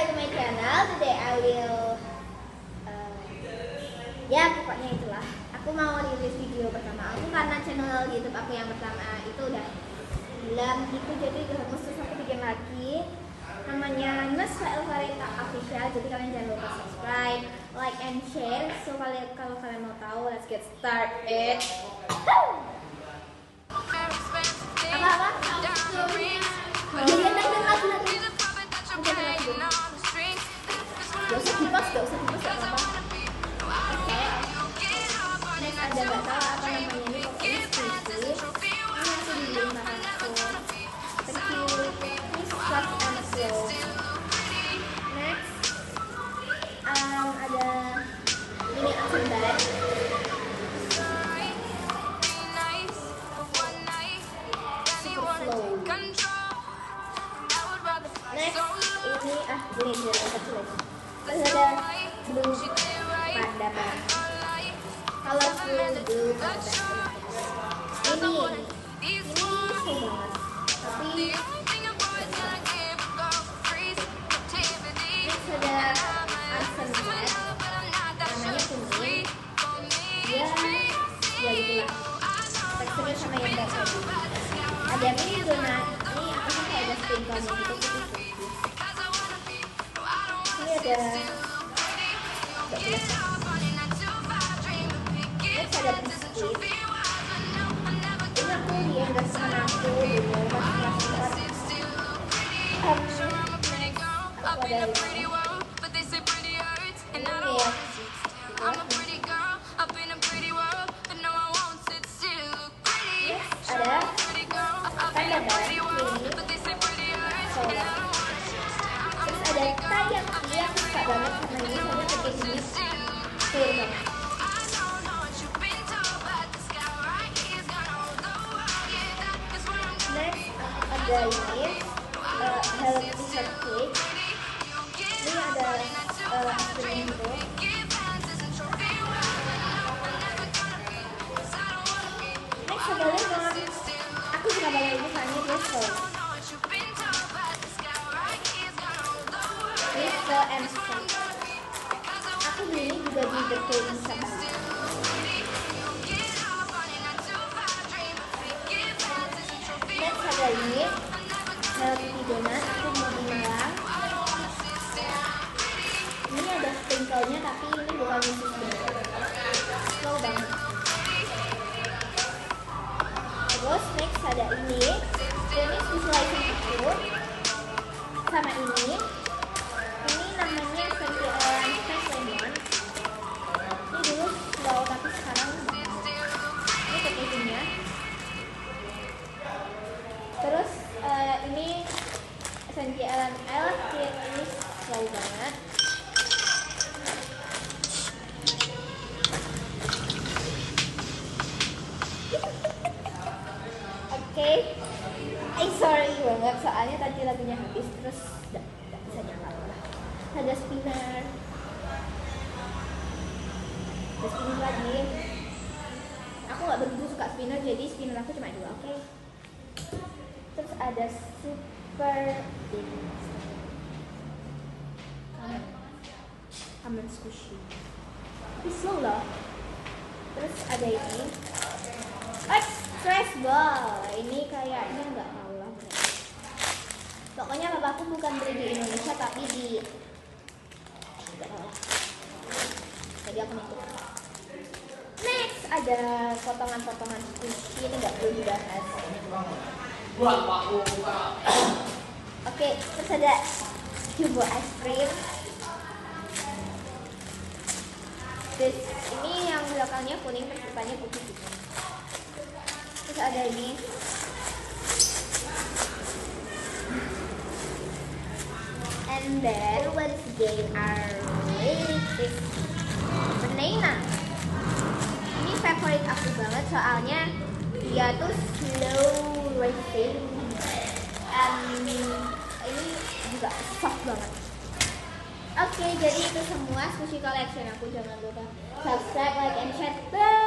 back to my channel. Today I will ya pokoknya itulah. Aku mau rilis video pertama aku karena channel YouTube aku yang pertama itu udah hilang gitu, jadi khusus aku bikin lagi. Namanya Nuswa Elvarita Official. Jadi kalian jangan lupa subscribe, like and share. So kalau kalian mau tahu, let's get started. Apa? Jadi lagu. Gak usah dipost, gak apa-apa. Next ada gak tahu apa namanya ini, pokoknya squishy. Ini aku dibeli makan aku. Thank you. Please subscribe and slow. Next ada ini action bag. Super slow. Next ini gini kecil. Terus ada blue panda bag. Colorful blue panda. Ini seru banget. Tapi next ada action bag. Namanya kuning. Dia ya gitulah. Teksturnya sama yang bag tadi. Ada mini donat. Ini apa sih, kayak ada sprinkle-nya gitu, putih-putih. Ini ada next ada biskuit. Ini aku diendorse sama aku dulu pas kelas 4. Aku ada ini ya. Ada panda bag ini soda. Terus ada taiyaki, aku suka banget sama ini, soalnya pakai ini clear banget. Next ada ini healthy cake. Ini ada es krim gitu. Next ada lemon. Aku suka banget ini karena dia soft. Ini ke Amsterdam. Aku beli ini juga di The Cake Sabang. Next ada ini healthy donut. Aku mau bilang ini ada sprinkle-nya, tapi ini bukan khusus donut. Slow banget. Terus next ada ini visualizing aku sama ini namanya Senti Orange Fresh Lemon. Ini dulu slow tapi sekarang ini packagingnya. Terus ini Senti Orange LFC, ini slow banget. Oke, sorry banget soalnya tadi lagunya habis, terus gak bisa nyala lah. Ada spinner lagi. Aku gak begitu suka spinner, jadi spinner aku cuma 2, oke. Terus ada super aman squishy, tapi slow loh. Terus ada ini stress ball. Ini kayaknya nggak tahu lah. Pokoknya papaku bukan beli di Indonesia tapi di nggak tahu lah. Jadi aku nitip. Next ada potongan-potongan squishy. Ini nggak perlu dibahas. Oke, terus ada jumbo ice cream. Terus ini yang belakangnya kuning, terus depannya putih gitu. Terus ada ini and then once again are really is banana. Ini favorit aku banget soalnya dia tuh slow rising and ini juga soft banget. Oke, jadi itu semua sushi collection aku. Jangan lupa subscribe, like, and share. Bye.